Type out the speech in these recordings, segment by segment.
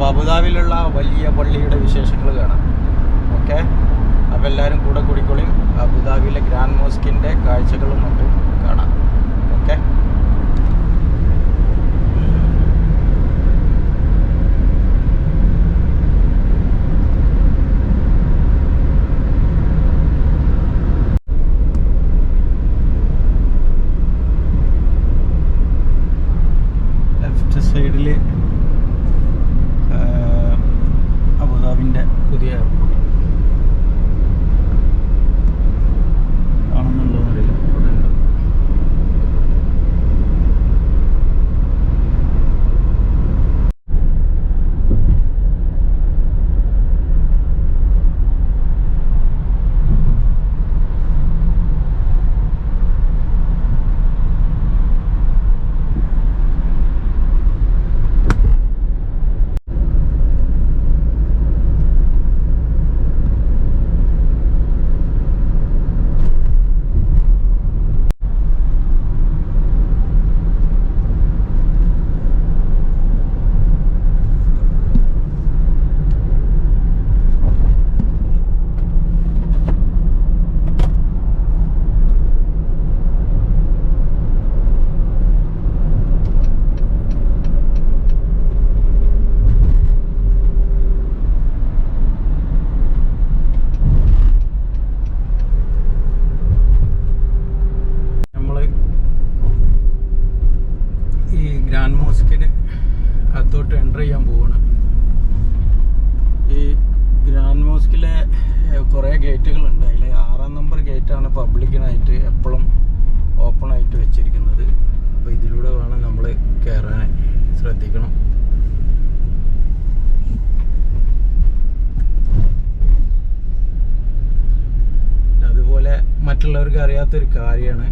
അബുദാബിയിലുള്ള വലിയ പള്ളിയുടെ വിശേഷങ്ങൾ കാണാം. ഓക്കെ, അപ്പോൾ എല്ലാവരും കൂടെ കൂടിക്കൊള്ളിയും. അബുദാബിയിലെ ഗ്രാൻഡ് മോസ്കിൻ്റെ കാഴ്ചകളും മറ്റും കാണാം. ഓക്കെ, സൈഡിൽ അബുദാബിൻ്റെ പുതിയ എയർപോർട്ട് കാണുന്നുണ്ടോ എന്നറിയില്ല. അവിടെ ഉണ്ട്. ഗ്രാൻഡ് മോസ്കിന് അകത്തോട്ട് എൻ്റർ ചെയ്യാൻ പോവാണ്. ഈ ഗ്രാൻഡ് മോസ്കിലെ കുറേ ഗേറ്റുകളുണ്ട്. അതിൽ 6-ാം നമ്പർ ഗേറ്റാണ് പബ്ലിക്കിനായിട്ട് എപ്പോഴും ഓപ്പൺ ആയിട്ട് വെച്ചിരിക്കുന്നത്. അപ്പോൾ ഇതിലൂടെ വേണം നമ്മൾ കയറാൻ. ശ്രദ്ധിക്കണം. അതുപോലെ മറ്റുള്ളവർക്ക് അറിയാത്തൊരു കാര്യമാണ്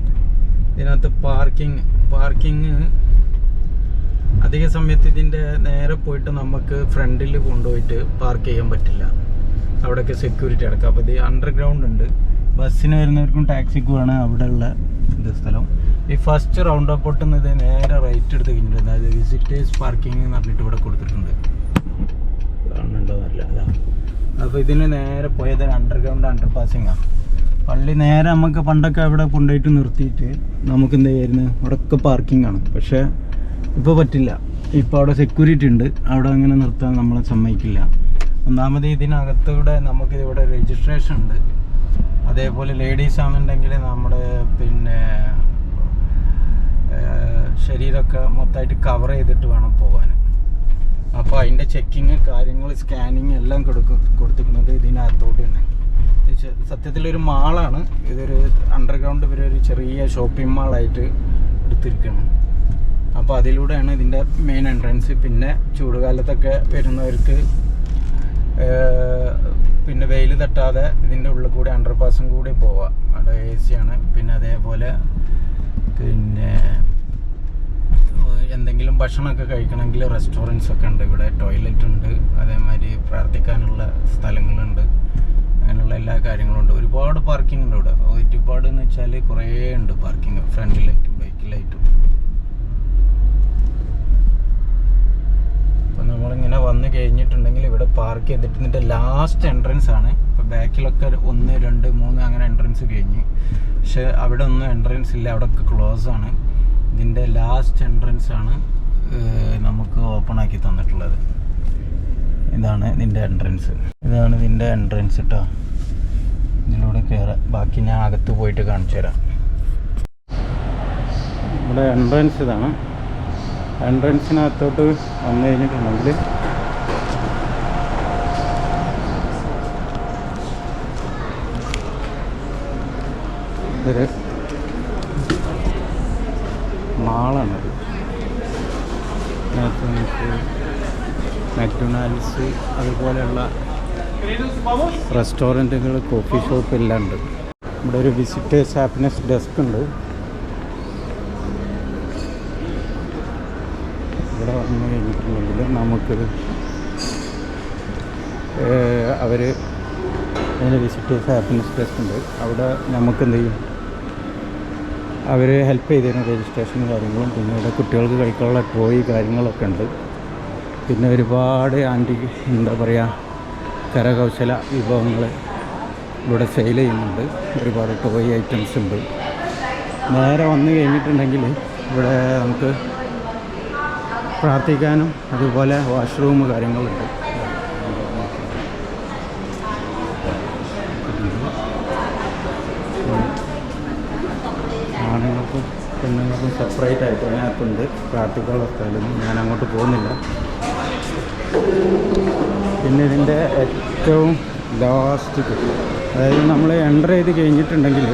ഇതിനകത്ത് പാർക്കിങ് അധിക സമയത്ത് ഇതിൻ്റെ നേരെ പോയിട്ട് നമുക്ക് ഫ്രണ്ടിൽ കൊണ്ടുപോയിട്ട് പാർക്ക് ചെയ്യാൻ പറ്റില്ല. അവിടെയൊക്കെ സെക്യൂരിറ്റി അടക്കാം. അപ്പോൾ ഇത് അണ്ടർഗ്രൗണ്ട് ഉണ്ട്. ബസ്സിന് വരുന്നവർക്കും ടാക്സിക്കുമാണ് അവിടെ ഉള്ള ഇത് സ്ഥലം. ഈ ഫസ്റ്റ് റൗണ്ട് അപ്പോട്ട് ഇത് നേരെ റൈറ്റ് എടുത്ത് കഴിഞ്ഞിട്ടുണ്ട്. അതായത് വിസിറ്റേഴ്സ് പാർക്കിംഗ് എന്ന് പറഞ്ഞിട്ട് ഇവിടെ കൊടുത്തിട്ടുണ്ട്. കാണുന്നുണ്ടോ എന്നല്ല. അതാ, അപ്പോൾ ഇതിന് നേരെ പോയത് അണ്ടർഗ്രൗണ്ട് അണ്ടർ പാസിങ്ങാണ്. പള്ളി നേരെ നമുക്ക് പണ്ടൊക്കെ അവിടെ കൊണ്ടുപോയിട്ട് നിർത്തിയിട്ട് നമുക്ക് എന്ത് ചെയ്യായിരുന്നു, അവിടെയൊക്കെ പാർക്കിംഗ് ആണ്. പക്ഷേ ഇപ്പോൾ പറ്റില്ല. ഇപ്പോൾ അവിടെ സെക്യൂരിറ്റി ഉണ്ട്. അവിടെ അങ്ങനെ നിർത്താൻ നമ്മളെ സമ്മതിക്കില്ല. ഒന്നാമത് ഇതിനകത്തൂടെ നമുക്ക് ഇവിടെ രജിസ്ട്രേഷൻ ഉണ്ട്. അതേപോലെ ലേഡീസ് ആണെന്നുണ്ടെങ്കിൽ നമ്മുടെ പിന്നെ ശരീരമൊക്കെ മൊത്തമായിട്ട് കവർ ചെയ്തിട്ട് വേണം പോകാൻ. അപ്പോൾ അതിൻ്റെ ചെക്കിങ് കാര്യങ്ങൾ സ്കാനിങ് എല്ലാം കൊടുത്തിരിക്കുന്നത് ഇതിനകത്തോട്ട് തന്നെ. സത്യത്തിലൊരു മാളാണ്. ഇതൊരു അണ്ടർഗ്രൗണ്ട് ഇവരൊരു ചെറിയ ഷോപ്പിംഗ് മാളായിട്ട് എടുത്തിരിക്കുകയാണ്. അപ്പോൾ അതിലൂടെയാണ് ഇതിൻ്റെ മെയിൻ എൻട്രൻസ്. പിന്നെ ചൂടുകാലത്തൊക്കെ വരുന്നവർക്ക് പിന്നെ വെയിൽ തട്ടാതെ ഇതിൻ്റെ ഉള്ളിൽ കൂടി അണ്ടർപാസും കൂടി പോവാം. അവിടെ AC ആണ്. പിന്നെ അതേപോലെ പിന്നെ എന്തെങ്കിലും ഭക്ഷണമൊക്കെ കഴിക്കണമെങ്കിൽ റെസ്റ്റോറൻറ്റ്സ് ഒക്കെ ഉണ്ട്. ഇവിടെ ടോയ്ലറ്റ് ഉണ്ട്. അതേമാതിരി പ്രാർത്ഥിക്കാനുള്ള സ്ഥലങ്ങളുണ്ട്. അങ്ങനെയുള്ള എല്ലാ കാര്യങ്ങളും ഉണ്ട്. ഒരുപാട് പാർക്കിംഗ് ഉണ്ട് ഇവിടെ. ഒരുപാട് എന്ന് വെച്ചാൽ കുറേ ഉണ്ട് പാർക്കിംഗ്, ഫ്രണ്ടിലായിട്ടും ബൈക്കിലായിട്ടും. അപ്പോൾ നമ്മളിങ്ങനെ വന്ന് കഴിഞ്ഞിട്ടുണ്ടെങ്കിൽ ഇവിടെ പാർക്ക് ചെയ്തിട്ട് ഇതിൻ്റെ ലാസ്റ്റ് എൻട്രൻസ് ആണ്. ഇപ്പോൾ ബാക്കിലൊക്കെ 1, 2, 3 അങ്ങനെ എൻട്രൻസ് കഴിഞ്ഞ്. പക്ഷെ അവിടെ ഒന്നും എൻട്രൻസ് ഇല്ല. അവിടെയൊക്കെ ക്ലോസ് ആണ്. ഇതിൻ്റെ ലാസ്റ്റ് എൻട്രൻസ് ആണ് നമുക്ക് ഓപ്പൺ ആക്കി തന്നിട്ടുള്ളത്. ഇതാണ് ഇതിൻ്റെ എൻട്രൻസ്. ഇതാണ് ഇതിൻ്റെ എൻട്രൻസ് കേട്ടോ. ഇതിലൂടെ കയറാം. ബാക്കി ഞാൻ അകത്ത് പോയിട്ട് കാണിച്ചു തരാം. ഇവിടെ എൻട്രൻസ് ഇതാണ്. എൻട്രൻസിനകത്തോട്ട് വന്നു കഴിഞ്ഞിട്ടുണ്ടെങ്കിൽ ഇതൊരു മാളാണത്. മെക്ഡൊണാൾഡ്സ് അതുപോലെയുള്ള റെസ്റ്റോറൻറ്റുകൾ, കോഫി ഷോപ്പ് എല്ലാം ഉണ്ട്. ഇവിടെ ഒരു വിസിറ്റേഴ്സ് ഹാപ്പിനെസ് ഡെസ്ക് ഉണ്ട്. ഇവിടെ വന്നു കഴിഞ്ഞിട്ടുണ്ടെങ്കിൽ നമുക്ക് അവർ അതിന് വിസിറ്റേഴ്സ് ഹാപ്പിനെസ് ഡെസ്ക് ഉണ്ട്. അവിടെ നമുക്ക് എന്ത് ചെയ്യും, അവർ ഹെൽപ്പ് ചെയ്ത് തരും. രജിസ്ട്രേഷനും കാര്യങ്ങളും. പിന്നെ ഇവിടെ കുട്ടികൾക്ക് കഴിക്കാനുള്ള ടോയ് കാര്യങ്ങളൊക്കെ ഉണ്ട്. പിന്നെ ഒരുപാട് എന്താ പറയുക, കരകൗശല വിഭവങ്ങൾ ഇവിടെ സെയിൽ ചെയ്യുന്നുണ്ട്. ഒരുപാട് ടോയ് ഐറ്റംസ് ഉണ്ട്. നേരെ വന്നു കഴിഞ്ഞിട്ടുണ്ടെങ്കിൽ ഇവിടെ നമുക്ക് പ്രാർത്ഥിക്കാനും അതുപോലെ വാഷ്റൂം കാര്യങ്ങളുണ്ട്. ആണുങ്ങൾക്കും പെണ്ണുങ്ങൾക്കും സെപ്പറേറ്റ് ആയിട്ട് അതിനകത്തുണ്ട് പ്രാർത്ഥിക്കാനുള്ള സ്ഥലം. ഞാൻ അങ്ങോട്ട് പോകുന്നില്ല. പിന്നെ ഇതിൻ്റെ ഏറ്റവും ലാസ്റ്റ്, അതായത് നമ്മൾ എൻ്റർ ചെയ്ത് കഴിഞ്ഞിട്ടുണ്ടെങ്കിൽ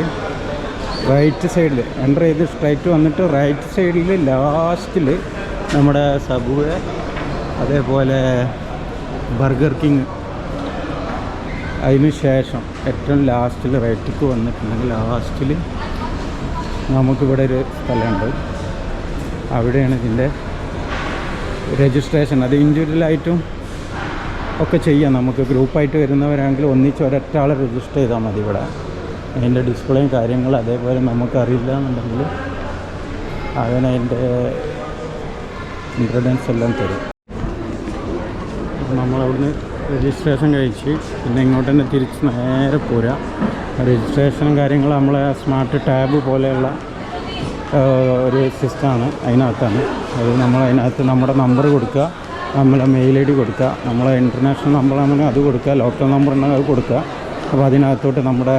റൈറ്റ് സൈഡിൽ എൻ്റർ ചെയ്ത് സ്ട്രൈറ്റ് വന്നിട്ട് റൈറ്റ് സൈഡിൽ ലാസ്റ്റിൽ നമ്മുടെ സബ്വേ, അതേപോലെ ബർഗർ കിങ്, അതിന് ശേഷം ഏറ്റവും ലാസ്റ്റിൽ റൈറ്റിക്ക് വന്നിട്ടുണ്ടെങ്കിൽ ലാസ്റ്റിൽ നമുക്കിവിടെ ഒരു സ്ഥലമുണ്ട്. അവിടെയാണ് ഇതിൻ്റെ രജിസ്ട്രേഷൻ. അത് ഇൻഡിവിജ്വലായിട്ടും ഒക്കെ ചെയ്യാം. നമുക്ക് ഗ്രൂപ്പായിട്ട് വരുന്നവരാണെങ്കിൽ ഒന്നിച്ച് ഒരൊറ്റ ആളെ രജിസ്റ്റർ ചെയ്താൽ മതി. ഇവിടെ അതിൻ്റെ ഡിസ്പ്ലേയും കാര്യങ്ങൾ, അതേപോലെ നമുക്കറിയില്ല എന്നുണ്ടെങ്കിൽ അതിൻ്റെ ഇൻഗ്രീഡിയൻസ് എല്ലാം തരും. നമ്മളവിടുന്ന് രജിസ്ട്രേഷൻ കഴിച്ച് പിന്നെ ഇങ്ങോട്ട് തന്നെ തിരിച്ച് നേരെ പോരാ. രജിസ്ട്രേഷനും കാര്യങ്ങളും നമ്മളെ സ്മാർട്ട് ടാബ് പോലെയുള്ള ഒരു സിസ്റ്റമാണ്. അതിനകത്താണ് അത്. നമ്മളതിനകത്ത് നമ്മുടെ നമ്പർ കൊടുക്കുക, നമ്മളെ മെയിൽ ID കൊടുക്കുക, നമ്മളെ ഇൻ്റർനാഷണൽ നമ്പറാണെങ്കിൽ അത് കൊടുക്കുക, ലോക്കൽ നമ്പർ ഉണ്ടെങ്കിൽ അത് കൊടുക്കുക. അപ്പോൾ അതിനകത്തോട്ട് നമ്മുടെ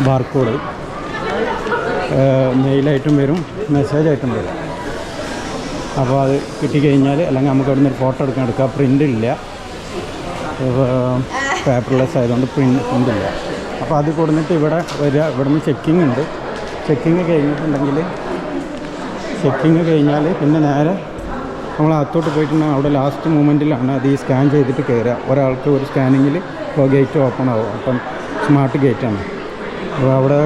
ബാർകോഡ് മെയിലായിട്ടും വരും, മെസ്സേജായിട്ടും വരും. അപ്പോൾ അത് കിട്ടിക്കഴിഞ്ഞാൽ, അല്ലെങ്കിൽ നമുക്ക് അവിടെ നിന്ന് ഒരു ഫോട്ടോ എടുക്കുക. പ്രിൻ്റ് ഇല്ല, പേപ്പർലെസ് ആയതുകൊണ്ട് പ്രിൻ്റ് ഇല്ല. അപ്പോൾ അത് കൊടുത്തിട്ട് ഇവിടെ വരിക. ഇവിടുന്ന് ചെക്കിങ് ഉണ്ട്. ചെക്കിങ് കഴിഞ്ഞാൽ പിന്നെ നേരെ നമ്മൾ അകത്തോട്ട് പോയിട്ടുണ്ടെങ്കിൽ അവിടെ ലാസ്റ്റ് മൂമെൻറ്റിലാണ് അത് ഈ സ്കാൻ ചെയ്തിട്ട് കയറുക. ഒരാൾക്ക് ഒരു സ്കാനിങ്ങിൽ ഇപ്പോൾ ഗേറ്റ് ഓപ്പൺ ആവും. അപ്പം സ്മാർട്ട് ഗേറ്റാണ്. അപ്പോൾ അവിടെ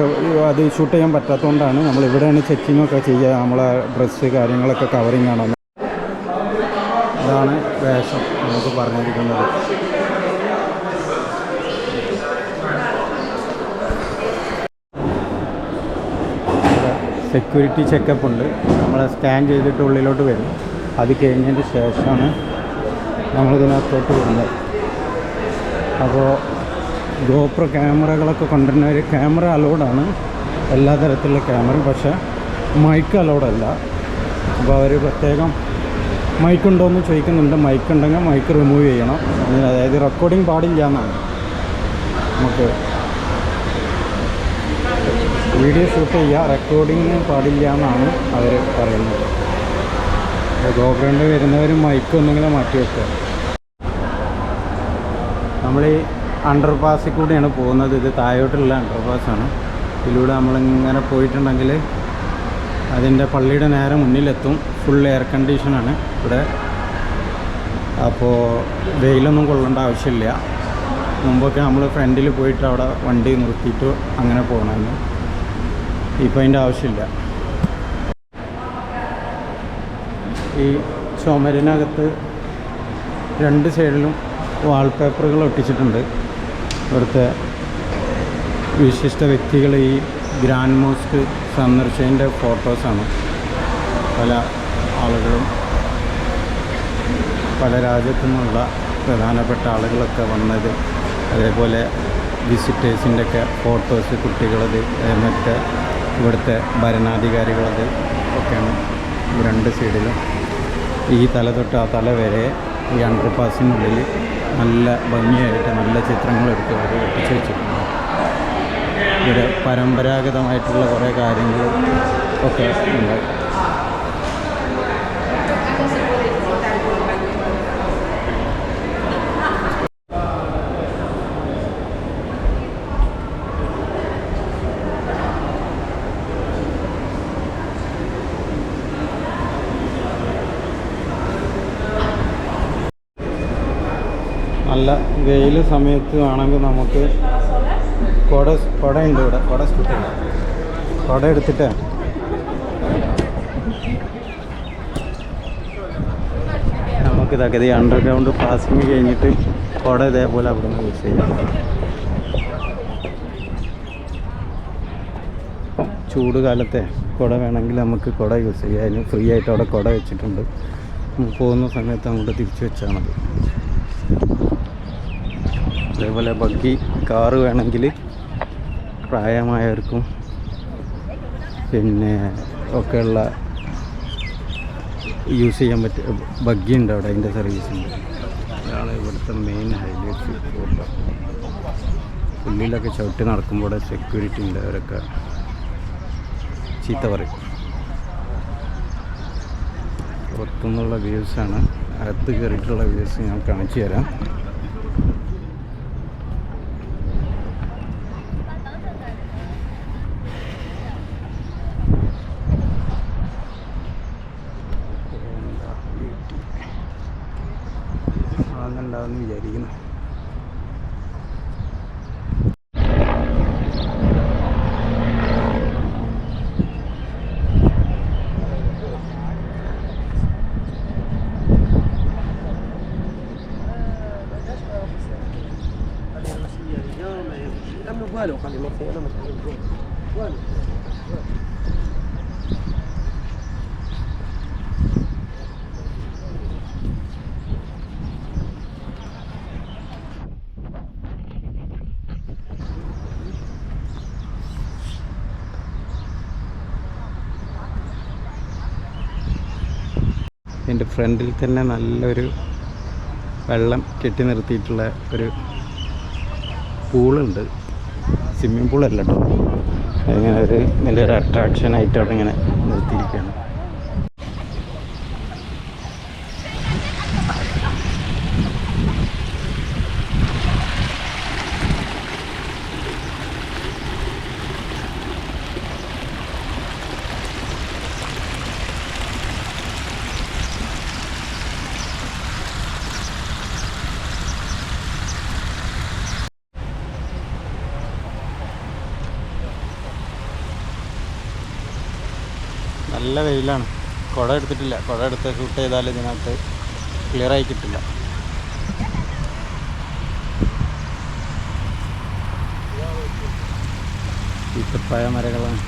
അത് ഷൂട്ട് ചെയ്യാൻ പറ്റാത്തതുകൊണ്ടാണ് നമ്മൾ ഇവിടെയാണ് ചെക്കിങ്ങൊക്കെ ചെയ്യുക. നമ്മളെ ഡ്രസ്സ് കാര്യങ്ങളൊക്കെ കവറിങ് ആണോ. ഇതാണ് വേഷം നമുക്ക് പറഞ്ഞിരിക്കുന്നത്. സെക്യൂരിറ്റി ചെക്കപ്പ് ഉണ്ട്. നമ്മളെ സ്കാൻ ചെയ്തിട്ട് ഉള്ളിലോട്ട് വരും. അത് കഴിഞ്ഞതിന് ശേഷമാണ് നമ്മളിതിനകത്തോട്ട് വരുന്നത്. അപ്പോൾ ഗോപ്രോ ക്യാമറകളൊക്കെ കൊണ്ടുവരുന്നവർ ക്യാമറ അലൗഡാണ്, എല്ലാ തരത്തിലുള്ള ക്യാമറയും. പക്ഷേ മൈക്ക് അലൗഡല്ല. അപ്പോൾ അവർ പ്രത്യേകം മൈക്കുണ്ടോയെന്ന് ചോദിക്കുന്നുണ്ട്. മൈക്ക് ഉണ്ടെങ്കിൽ മൈക്ക് റിമൂവ് ചെയ്യണം. അതായത് റെക്കോർഡിങ് പാടില്ല എന്നാണ്. നമുക്ക് വീഡിയോ ഷൂട്ട് ചെയ്യുക, റെക്കോർഡിങ് പാടില്ല എന്നാണ് അവർ പറയുന്നത്. ഗോപ്രോൻ്റെ വരുന്നവർ മൈക്ക് ഒന്നെങ്കിലും മാറ്റി വെക്കുക. നമ്മൾ ഈ അണ്ടർപാസിൽ കൂടിയാണ് പോകുന്നത്. ഇത് താഴോട്ടുള്ള അണ്ടർപാസാണ്. ഇതിലൂടെ നമ്മളിങ്ങനെ പോയിട്ടുണ്ടെങ്കിൽ അതിൻ്റെ പള്ളിയുടെ നേരെ മുന്നിലെത്തും. ഫുൾ എയർ കണ്ടീഷനാണ് ഇവിടെ. അപ്പോൾ വെയിലൊന്നും കൊള്ളേണ്ട ആവശ്യമില്ല. മുമ്പൊക്കെ നമ്മൾ ഫ്രണ്ടിൽ പോയിട്ട് അവിടെ വണ്ടി നിർത്തിയിട്ട് അങ്ങനെ പോകണമെന്ന്. ഇപ്പോൾ അതിൻ്റെ ആവശ്യമില്ല. ഈ ചുമരിനകത്ത് രണ്ട് സൈഡിലും വാൾപേപ്പറുകൾ ഒട്ടിച്ചിട്ടുണ്ട്. ഇവിടുത്തെ വിശിഷ്ട വ്യക്തികൾ ഈ ഗ്രാൻഡ് മോസ്ക് സന്ദർശിച്ചതിൻ്റെ ഫോട്ടോസാണ്. പല ആളുകളും പല രാജ്യത്തു നിന്നുള്ള പ്രധാനപ്പെട്ട ആളുകളൊക്കെ വന്നത്, അതേപോലെ വിസിറ്റേഴ്സിൻ്റെയൊക്കെ ഫോട്ടോസ്, കുട്ടികളത്, മറ്റേ ഇവിടുത്തെ ഭരണാധികാരികളത് ഒക്കെയാണ് രണ്ട് സൈഡിലും. ഈ തല തൊട്ട് ആ തല വരെ ഈ അണ്ടർപാസിനുള്ളിൽ നല്ല ഭംഗിയായിട്ട് നല്ല ചിത്രങ്ങളെടുത്ത് അവർ ഒട്ടിച്ച് വെച്ചിട്ടുണ്ട്. ഇവിടെ പരമ്പരാഗതമായിട്ടുള്ള കുറേ കാര്യങ്ങൾ ഒക്കെ ഉണ്ട്. നല്ല വെയിൽ സമയത്ത് ആണെങ്കിൽ നമുക്ക് കുടയുണ്ട് ഇവിടെ. കുട എടുത്തിട്ട് നമുക്കിതാക്കി അണ്ടർഗ്രൗണ്ട് പാസിങ് കഴിഞ്ഞിട്ട് കുട ഇതേപോലെ അവിടെ നിന്ന് യൂസ് ചെയ്യാം. ചൂട് കാലത്തെ കുട വേണമെങ്കിൽ നമുക്ക് കുട യൂസ് ചെയ്യാം. അതിന് ഫ്രീ ആയിട്ട് അവിടെ കുട വെച്ചിട്ടുണ്ട്. പോകുന്ന സമയത്ത് അങ്ങോട്ട് തിരിച്ചു വെച്ചാൽ മതി. അതേപോലെ ബഗ്ഗി കാറ് വേണമെങ്കിൽ പ്രായമായവർക്കും പിന്നെ ഒക്കെയുള്ള യൂസ് ചെയ്യാൻ പറ്റിയ ബഗ്ഗി ഉണ്ട് അവിടെ, അതിൻ്റെ സർവീസ് ഉണ്ട്. അതാണ് ഇവിടുത്തെ മെയിൻ ഹൈലൈറ്റ്സ്. ഉള്ളിലൊക്കെ ചവിട്ടി നടക്കുമ്പോൾ സെക്യൂരിറ്റി ഉണ്ട്, അവരൊക്കെ ചീത്ത പറയും. പുറത്തുനിന്നുള്ള വ്യൂസാണ്, അകത്ത് കയറിയിട്ടുള്ള വ്യൂസ് ഞാൻ കാണിച്ചു തരാം. ആണെന്നുണ്ടാവുമെന്ന് വിചാരിക്കുന്നു. എൻ്റെ ഫ്രണ്ടിൽ തന്നെ നല്ലൊരു വെള്ളം കെട്ടി നിർത്തിയിട്ടുള്ള ഒരു പൂളുണ്ട്. സ്വിമ്മിംഗ് പൂളല്ല കേട്ടോ, അതിങ്ങനെ ഒരു നല്ലൊരു അട്രാക്ഷനായിട്ട് അവിടെ ഇങ്ങനെ നിർത്തിയിരിക്കുകയാണ്. നല്ല വെയിലാണ്. കുട എടുത്തിട്ടില്ല, കുട എടുത്ത് ഷൂട്ട് ചെയ്താൽ ഇതിനകത്ത് ക്ലിയറായി കിട്ടില്ല. ഈത്തപ്പഴ മരങ്ങളാണ്.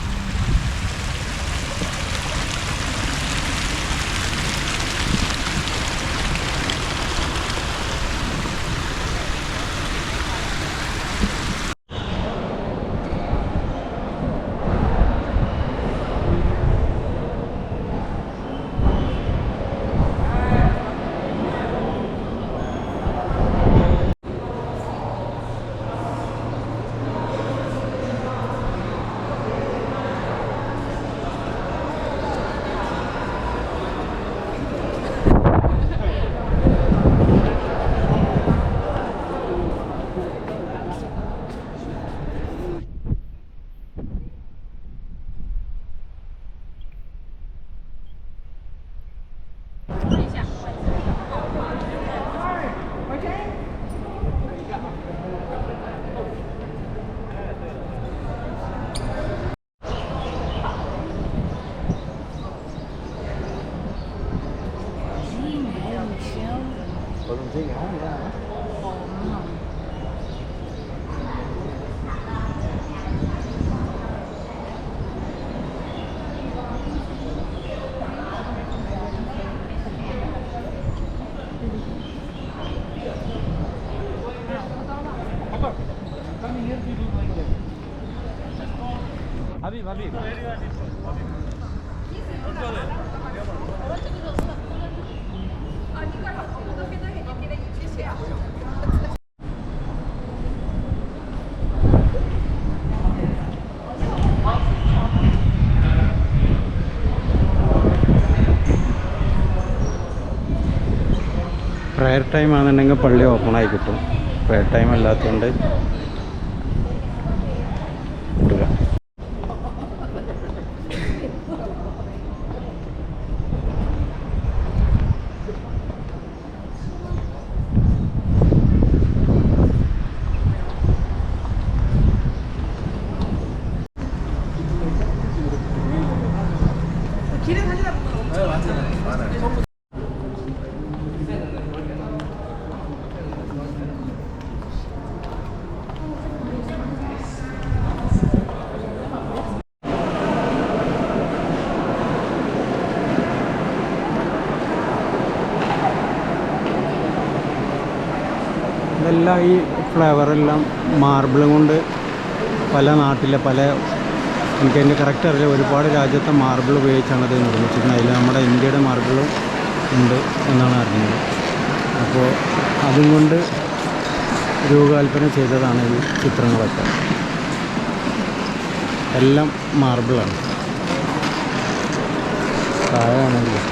Habib. പ്രയർ ടൈം ആണെന്നുണ്ടെങ്കിൽ പള്ളി ഓപ്പണായി കിട്ടും. പ്രയർ ടൈം അല്ലാത്തതുകൊണ്ട് കിട്ടുക. ഇതെല്ലാം ഈ ഫ്ലവറെല്ലാം മാർബിൾ കൊണ്ട് പല നാട്ടിലെ പല, എനിക്കതിൻ്റെ കറക്റ്റ് അറിയില്ല, ഒരുപാട് രാജ്യത്തെ മാർബിൾ ഉപയോഗിച്ചാണ് ഇത് നിർമ്മിച്ചിരിക്കുന്നത്. അതിൽ നമ്മുടെ ഇന്ത്യയുടെ മാർബിളും ഉണ്ട് എന്നാണ് അറിഞ്ഞത്. അപ്പോൾ അതും കൊണ്ട് രൂപകൽപ്പന ചെയ്തതാണ് ഈ ചിത്രങ്ങളൊക്കെ. എല്ലാം മാർബിളാണ്. താഴെയാണെങ്കിൽ